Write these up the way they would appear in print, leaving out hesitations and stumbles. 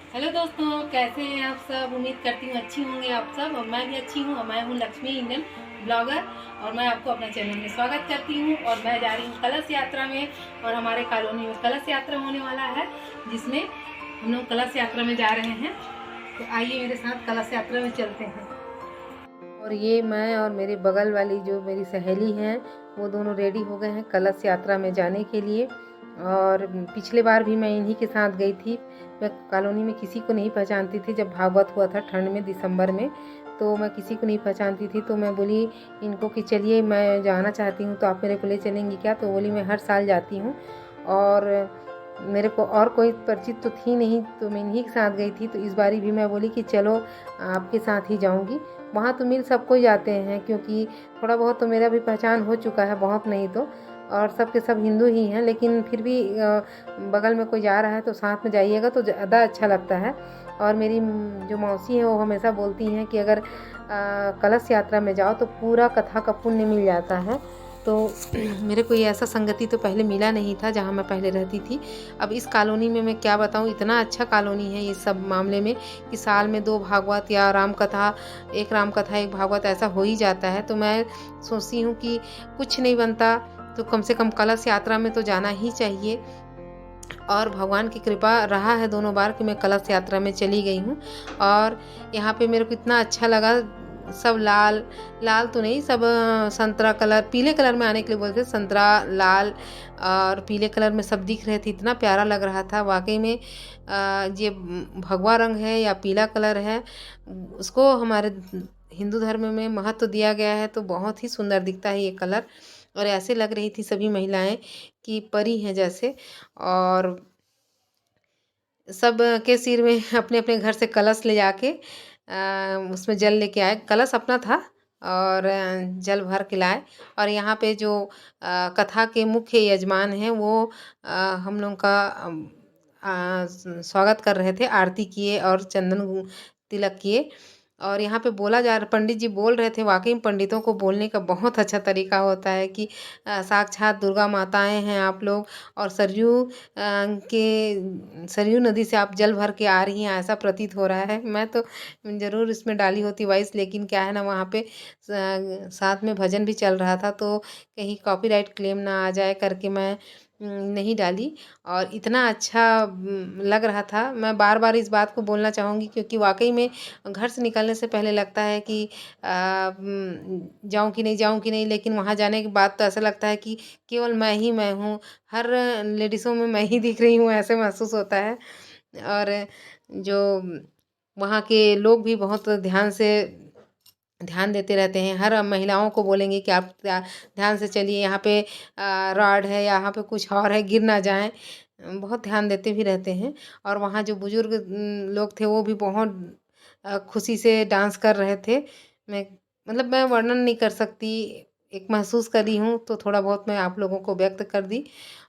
Hello दोस्तों, कैसे हैं आप सब। उम्मीद करती हूँ अच्छी होंगे आप सब, और मैं भी अच्छी हूँ। और मैं हूँ लक्ष्मी इंडियन ब्लॉगर, और मैं आपको अपने चैनल में स्वागत करती हूँ। और मैं जा रही हूँ कलश यात्रा में, और हमारे कॉलोनी में कलश यात्रा होने वाला है, जिसमें हम लोग कलश यात्रा में जा रहे हैं। तो आइए मेरे साथ कलश यात्रा में चलते हैं। और ये मैं और मेरे बगल वाली जो मेरी सहेली हैं, वो दोनों रेडी हो गए हैं कलश यात्रा में जाने के लिए। और पिछले बार भी मैं इन्हीं के साथ गई थी। मैं कॉलोनी में किसी को नहीं पहचानती थी। जब भागवत हुआ था ठंड में दिसंबर में, तो मैं किसी को नहीं पहचानती थी। तो मैं बोली इनको कि चलिए मैं जाना चाहती हूँ, तो आप मेरे को ले चलेंगी क्या। तो बोली मैं हर साल जाती हूँ, और मेरे को और कोई परिचित तो थी नहीं, तो मैं इन्हीं के साथ गई थी। तो इस बारी भी मैं बोली कि चलो आपके साथ ही जाऊँगी। वहाँ तो मिल सबको ही जाते हैं, क्योंकि थोड़ा बहुत तो मेरा भी पहचान हो चुका है, बहुत नहीं तो। और सब के सब हिंदू ही हैं, लेकिन फिर भी बगल में कोई जा रहा है तो साथ में जाइएगा तो ज़्यादा अच्छा लगता है। और मेरी जो मौसी हैं, वो हमेशा बोलती हैं कि अगर कलश यात्रा में जाओ तो पूरा कथा का पुण्य मिल जाता है। तो मेरे को ये ऐसा संगति तो पहले मिला नहीं था जहाँ मैं पहले रहती थी। अब इस कॉलोनी में मैं क्या बताऊँ, इतना अच्छा कॉलोनी है ये सब मामले में, कि साल में 2 भागवत या राम कथा, एक राम कथा एक भागवत ऐसा हो ही जाता है। तो मैं सोचती हूँ कि कुछ नहीं बनता तो कम से कम कलश यात्रा में तो जाना ही चाहिए। और भगवान की कृपा रहा है दोनों बार कि मैं कलश यात्रा में चली गई हूँ। और यहाँ पे मेरे को इतना अच्छा लगा। सब लाल लाल तो नहीं, सब संतरा कलर, पीले कलर में आने के लिए बोलते, संतरा लाल और पीले कलर में सब दिख रहे थे। इतना प्यारा लग रहा था वाकई में। ये भगवा रंग है या पीला कलर है, उसको हमारे हिंदू धर्म में महत्व दिया गया है। तो बहुत ही सुंदर दिखता है ये कलर। और ऐसे लग रही थी सभी महिलाएं कि परी हैं जैसे। और सब के सिर में अपने अपने घर से कलश ले जाके उसमें जल लेके आए। कलश अपना था, और जल भर के लाए। और यहाँ पे जो कथा के मुख्य यजमान हैं, वो हम लोग का स्वागत कर रहे थे, आरती किए और चंदन तिलक किए। और यहाँ पे बोला जा रहा, पंडित जी बोल रहे थे। वाकई में पंडितों को बोलने का बहुत अच्छा तरीका होता है कि साक्षात दुर्गा माताएं हैं आप लोग, और सरयू नदी से आप जल भर के आ रही हैं, ऐसा प्रतीत हो रहा है। मैं तो ज़रूर इसमें डाली होती वॉइस, लेकिन क्या है ना, वहाँ पे साथ में भजन भी चल रहा था, तो कहीं कॉपीराइट क्लेम ना आ जाए करके मैं नहीं डाली। और इतना अच्छा लग रहा था। मैं बार बार इस बात को बोलना चाहूँगी, क्योंकि वाकई में घर से निकलने से पहले लगता है कि जाऊँ कि नहीं, जाऊँ कि नहीं, लेकिन वहाँ जाने के बाद तो ऐसा लगता है कि केवल मैं हूँ, हर लेडीज़ों में मैं ही दिख रही हूँ, ऐसे महसूस होता है। और जो वहाँ के लोग भी बहुत ध्यान देते रहते हैं। हर महिलाओं को बोलेंगे कि आप ध्यान से चलिए, यहाँ पे रॉड है, यहाँ पे कुछ और है, गिर ना जाएं। बहुत ध्यान देते भी रहते हैं। और वहाँ जो बुजुर्ग लोग थे, वो भी बहुत खुशी से डांस कर रहे थे। मैं मतलब मैं वर्णन नहीं कर सकती, एक महसूस करी हूँ, तो थोड़ा बहुत मैं आप लोगों को व्यक्त कर दी।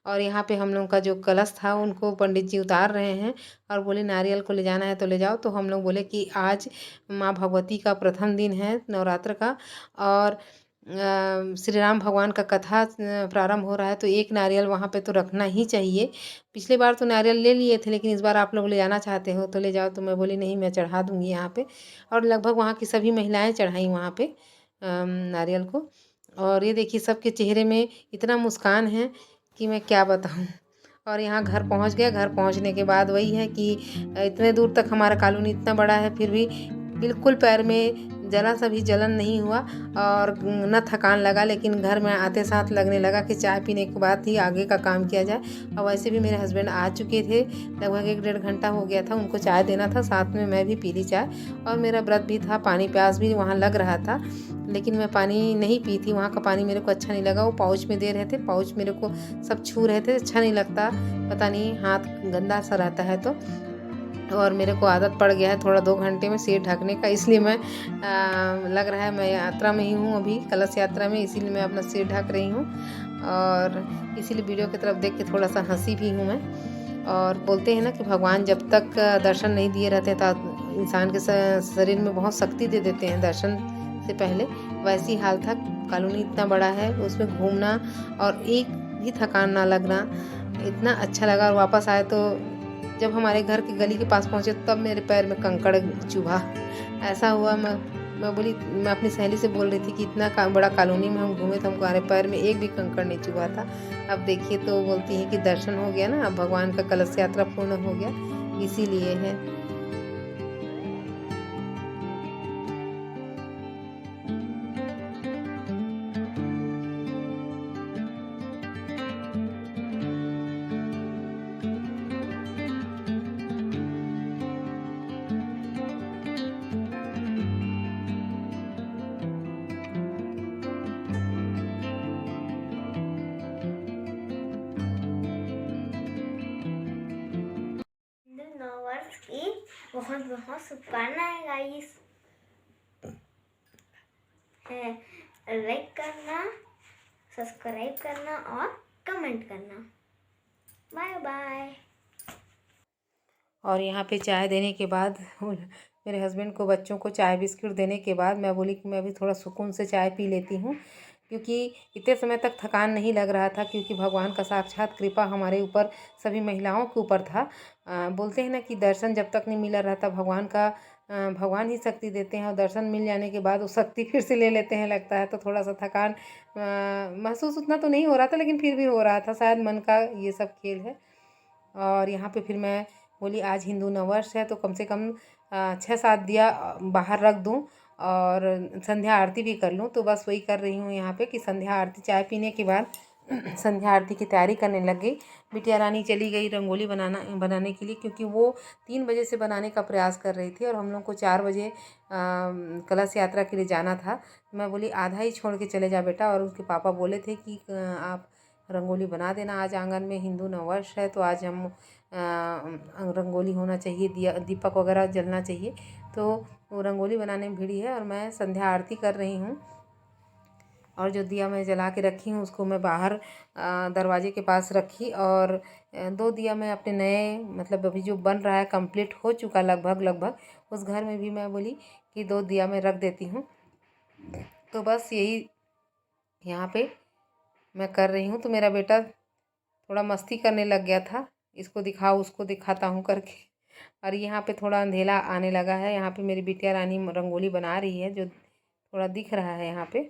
और यहाँ पे हम लोगों का जो कलश था, उनको पंडित जी उतार रहे हैं, और बोले नारियल को ले जाना है तो ले जाओ। तो हम लोग बोले कि आज माँ भगवती का प्रथम दिन है नवरात्र का, और श्री राम भगवान का कथा प्रारंभ हो रहा है, तो एक नारियल वहाँ पे तो रखना ही चाहिए। पिछले बार तो नारियल ले लिए थे, लेकिन इस बार आप लोग ले जाना चाहते हो तो ले जाओ। तो मैं बोली नहीं, मैं चढ़ा दूँगी यहाँ पे। और लगभग वहाँ की सभी महिलाएं चढ़ाई वहाँ पे नारियल को। और ये देखिए सबके चेहरे में इतना मुस्कान है कि मैं क्या बताऊँ। और यहाँ घर पहुँच गए। घर पहुँचने के बाद वही है कि इतने दूर तक हमारा कॉलोनी इतना बड़ा है, फिर भी बिल्कुल पैर में ज़रा सा भी जलन नहीं हुआ, और न थकान लगा। लेकिन घर में आते साथ लगने लगा कि चाय पीने के बाद ही आगे का काम किया जाए। और वैसे भी मेरे हस्बैंड आ चुके थे, लगभग 1 डेढ़ घंटा हो गया था। उनको चाय देना था, साथ में मैं भी पी ली चाय। और मेरा व्रत भी था, पानी प्यास भी वहाँ लग रहा था, लेकिन मैं पानी नहीं पी थी। वहाँ का पानी मेरे को अच्छा नहीं लगा। वो पाउच में दे रहे थे, पाउच मेरे को सब छू रहे थे, अच्छा नहीं लगता, पता नहीं हाथ गंदा सा रहता है तो। और मेरे को आदत पड़ गया है थोड़ा 2 घंटे में सिर ढकने का, इसलिए मैं लग रहा है मैं यात्रा में ही हूँ अभी, कलश यात्रा में, इसीलिए मैं अपना सिर ढक रही हूँ। और इसीलिए वीडियो की तरफ देख के थोड़ा सा हंसी भी हूँ मैं। और बोलते हैं ना कि भगवान जब तक दर्शन नहीं दिए रहते तो इंसान के शरीर में बहुत शक्ति दे देते हैं दर्शन से पहले। वैसी हाल था। कॉलोनी इतना बड़ा है, उसमें घूमना और एक भी थकान ना लगना, इतना अच्छा लगा। और वापस आए तो जब हमारे घर की गली के पास पहुँचे तब मेरे पैर में कंकड़ चुभा। ऐसा हुआ, मैं बोली, मैं अपनी सहेली से बोल रही थी कि इतना बड़ा कॉलोनी में हम घूमे तो हमको हमारे पैर में एक भी कंकड़ नहीं चुभा था। अब देखिए तो बोलती है कि दर्शन हो गया ना, अब भगवान का कलश यात्रा पूर्ण हो गया, इसीलिए है। वर्ष की बहुत बहुत शुभकामनाएं गाइस। लाइक करना, सब्सक्राइब करना और कमेंट करना। Bye bye. और यहाँ पे चाय देने के बाद, मेरे हस्बैंड को बच्चों को चाय बिस्किट देने के बाद मैं बोली कि मैं भी थोड़ा सुकून से चाय पी लेती हूँ, क्योंकि इतने समय तक थकान नहीं लग रहा था, क्योंकि भगवान का साक्षात कृपा हमारे ऊपर, सभी महिलाओं के ऊपर था। बोलते हैं ना कि दर्शन जब तक नहीं मिला रहता भगवान का, भगवान ही शक्ति देते हैं, और दर्शन मिल जाने के बाद वो शक्ति फिर से ले लेते हैं लगता है। तो थोड़ा सा थकान महसूस उतना तो नहीं हो रहा था, लेकिन फिर भी हो रहा था, शायद मन का ये सब खेल है। और यहाँ पे फिर मैं बोली आज हिंदू नववर्ष है तो कम से कम 6-7 दिया बाहर रख दूँ और संध्या आरती भी कर लूँ। तो बस वही कर रही हूँ यहाँ पे कि संध्या आरती, चाय पीने के बाद संध्या आरती की तैयारी करने लग गई। बिटिया रानी चली गई रंगोली बनाने के लिए, क्योंकि वो 3 बजे से बनाने का प्रयास कर रही थी और हम लोग को 4 बजे कलश यात्रा के लिए जाना था। मैं बोली आधा ही छोड़ के चले जा बेटा, और उसके पापा बोले थे कि आप रंगोली बना देना, आज आंगन में हिंदू नववर्ष है तो आज हम रंगोली होना चाहिए, दीपक वगैरह जलना चाहिए। तो वो रंगोली बनाने में भिड़ी है और मैं संध्या आरती कर रही हूँ। और जो दिया मैं जला के रखी हूँ उसको मैं बाहर दरवाजे के पास रखी, और 2 दिया मैं अपने नए, मतलब अभी जो बन रहा है कंप्लीट हो चुका लगभग, उस घर में भी मैं बोली कि 2 दिया मैं रख देती हूँ। तो बस यही यहाँ पे मैं कर रही हूँ। तो मेरा बेटा थोड़ा मस्ती करने लग गया था, इसको दिखाओ उसको दिखाता हूँ करके। और यहाँ पे थोड़ा अंधेरा आने लगा है। यहाँ पे मेरी बिटिया रानी रंगोली बना रही है, जो थोड़ा दिख रहा है यहाँ पे।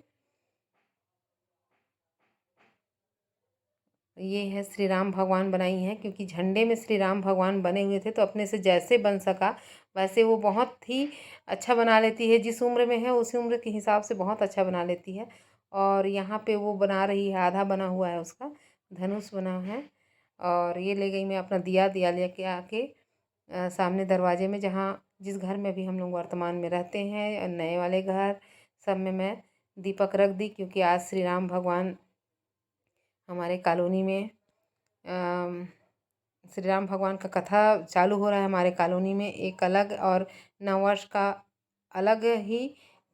ये है श्री राम भगवान बनाई हैं, क्योंकि झंडे में श्री राम भगवान बने हुए थे, तो अपने से जैसे बन सका वैसे वो बहुत ही अच्छा बना लेती है। जिस उम्र में है उसी उम्र के हिसाब से बहुत अच्छा बना लेती है। और यहाँ पे वो बना रही है, आधा बना हुआ है उसका, धनुष बना है। और ये ले गई मैं अपना दिया लेके आके सामने दरवाजे में, जहाँ जिस घर में भी हम लोग वर्तमान में रहते हैं, नए वाले घर सब में मैं दीपक रख दी, क्योंकि आज श्री राम भगवान हमारे कॉलोनी में श्री राम भगवान का कथा चालू हो रहा है हमारे कॉलोनी में। एक अलग और नववर्ष का अलग ही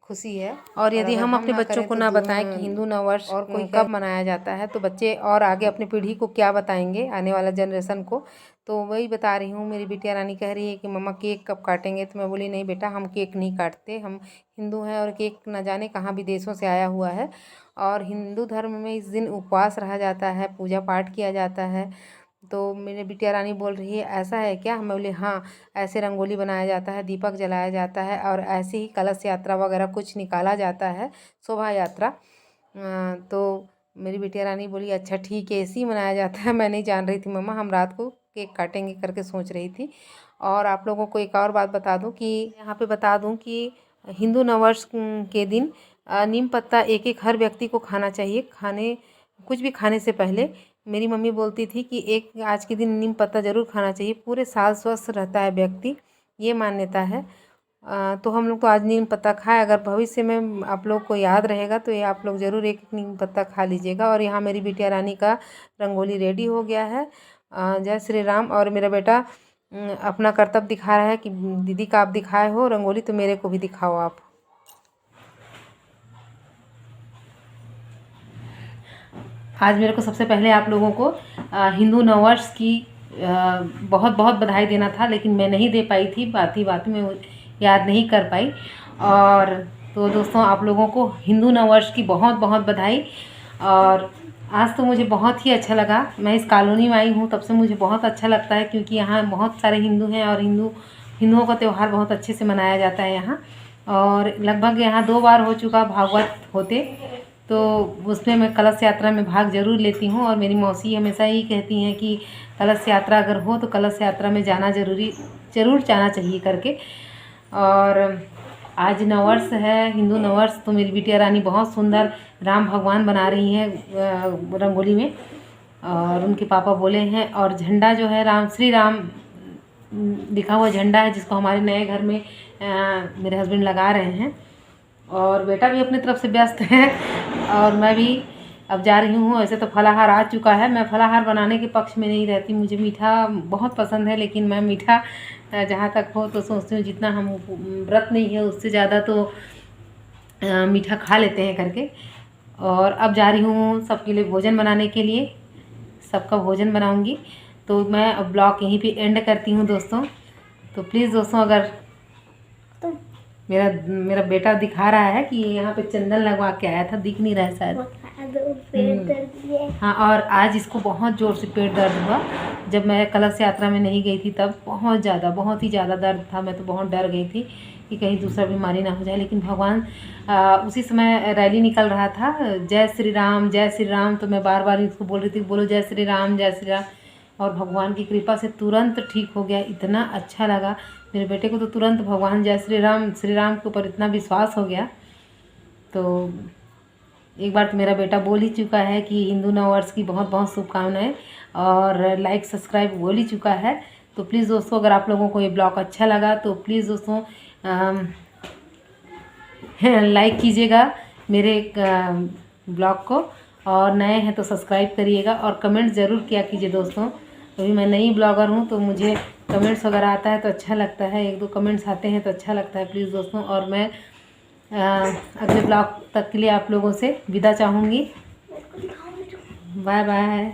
खुशी है। और यदि हम अपने बच्चों को ना बताएं कि हिंदू नववर्ष और कोई कब मनाया जाता है, तो बच्चे और आगे अपनी पीढ़ी को क्या बताएंगे, आने वाला जनरेशन को। तो वही बता रही हूँ। मेरी बिटिया रानी कह रही है कि मम्मा केक कब काटेंगे, तो मैं बोली नहीं बेटा, हम केक नहीं काटते, हम हिंदू हैं और केक न जाने कहाँ विदेशों से आया हुआ है। और हिंदू धर्म में इस दिन उपवास रहा जाता है, पूजा पाठ किया जाता है। तो मेरी बिटिया रानी बोल रही है ऐसा है क्या? मैं बोली हाँ, ऐसे रंगोली बनाया जाता है, दीपक जलाया जाता है, और ऐसे ही कलश यात्रा वगैरह कुछ निकाला जाता है, शोभा यात्रा। तो मेरी बिटिया रानी बोली अच्छा ठीक है, ऐसे ही मनाया जाता है। मैं नहीं जान रही थी मम्मा, हम रात को केक काटेंगे करके सोच रही थी। और आप लोगों को एक और बात बता दूं कि यहाँ पे बता दूं कि हिंदू नववर्ष के दिन नीम पत्ता एक एक हर व्यक्ति को खाना चाहिए। कुछ भी खाने से पहले मेरी मम्मी बोलती थी कि एक आज के दिन नीम पत्ता ज़रूर खाना चाहिए, पूरे साल स्वस्थ रहता है व्यक्ति, ये मान्यता है। तो हम लोग तो आज नीम पत्ता खाए, अगर भविष्य में आप लोग को याद रहेगा तो ये आप लोग ज़रूर एक नीम पत्ता खा लीजिएगा। और यहाँ मेरी बिटिया रानी का रंगोली रेडी हो गया है। जय श्री राम। और मेरा बेटा अपना कर्तव्य दिखा रहा है कि दीदी का आप दिखाए हो रंगोली, तो मेरे को भी दिखाओ आप। आज मेरे को सबसे पहले आप लोगों को हिंदू नववर्ष की बहुत बहुत बधाई देना था, लेकिन मैं नहीं दे पाई थी, बात में याद नहीं कर पाई। और तो दोस्तों आप लोगों को हिंदू नववर्ष की बहुत बहुत बधाई। और आज तो मुझे बहुत ही अच्छा लगा। मैं इस कॉलोनी में आई हूँ तब से मुझे बहुत अच्छा लगता है, क्योंकि यहाँ बहुत सारे हिंदू हैं और हिंदुओं का त्यौहार बहुत अच्छे से मनाया जाता है यहाँ। और लगभग यहाँ 2 बार हो चुका भागवत होते, तो उसमें मैं कलश यात्रा में भाग ज़रूर लेती हूँ। और मेरी मौसी हमेशा ही कहती हैं कि कलश यात्रा अगर हो तो कलश यात्रा में जाना ज़रूर जाना चाहिए करके। और आज नववर्ष है, हिंदू नववर्ष, तो मेरी बिटिया रानी बहुत सुंदर राम भगवान बना रही हैं रंगोली में, और उनके पापा बोले हैं। और झंडा जो है श्री राम लिखा हुआ झंडा है, जिसको हमारे नए घर में मेरे हस्बैंड लगा रहे हैं। और बेटा भी अपनी तरफ से व्यस्त है, और मैं भी अब जा रही हूँ। ऐसे तो फलाहार आ चुका है, मैं फलाहार बनाने के पक्ष में नहीं रहती, मुझे मीठा बहुत पसंद है, लेकिन मैं मीठा जहाँ तक हो तो सोचती हूँ जितना हम व्रत नहीं है उससे ज़्यादा तो मीठा खा लेते हैं करके। और अब जा रही हूँ सबके लिए भोजन बनाने के लिए, सबका भोजन बनाऊँगी। तो मैं अब ब्लॉग यहीं पे एंड करती हूँ दोस्तों। तो प्लीज़ दोस्तों, अगर मेरा बेटा दिखा रहा है कि यहाँ पे चंदन लगवा के आया था, दिख नहीं रहा है शायद। हाँ, और आज इसको बहुत ज़ोर से पेट दर्द हुआ। जब मैं कलश यात्रा में नहीं गई थी तब बहुत ही ज़्यादा दर्द था। मैं तो बहुत डर गई थी कि कहीं दूसरा बीमारी ना हो जाए, लेकिन भगवान उसी समय रैली निकल रहा था, जय श्री राम जय श्री राम। तो मैं बार बार इसको बोल रही थी बोलो जय श्री राम जय श्री राम, और भगवान की कृपा से तुरंत ठीक हो गया। इतना अच्छा लगा मेरे बेटे को, तो तुरंत भगवान जय श्री राम के ऊपर इतना विश्वास हो गया। तो एक बार तो मेरा बेटा बोल ही चुका है कि हिंदू नववर्ष की बहुत बहुत शुभकामनाएं, और लाइक सब्सक्राइब बोल ही चुका है। तो प्लीज़ दोस्तों, अगर आप लोगों को ये ब्लॉग अच्छा लगा तो प्लीज़ दोस्तों लाइक कीजिएगा मेरे ब्लॉग को, और नए हैं तो सब्सक्राइब करिएगा, और कमेंट ज़रूर किया कीजिए दोस्तों। अभी मैं नई ब्लॉगर हूँ तो मुझे कमेंट्स वगैरह आता है तो अच्छा लगता है, 1-2 कमेंट्स आते हैं तो अच्छा लगता है प्लीज़ दोस्तों। और मैं अगले ब्लॉग तक के लिए आप लोगों से विदा चाहूँगी। Bye bye.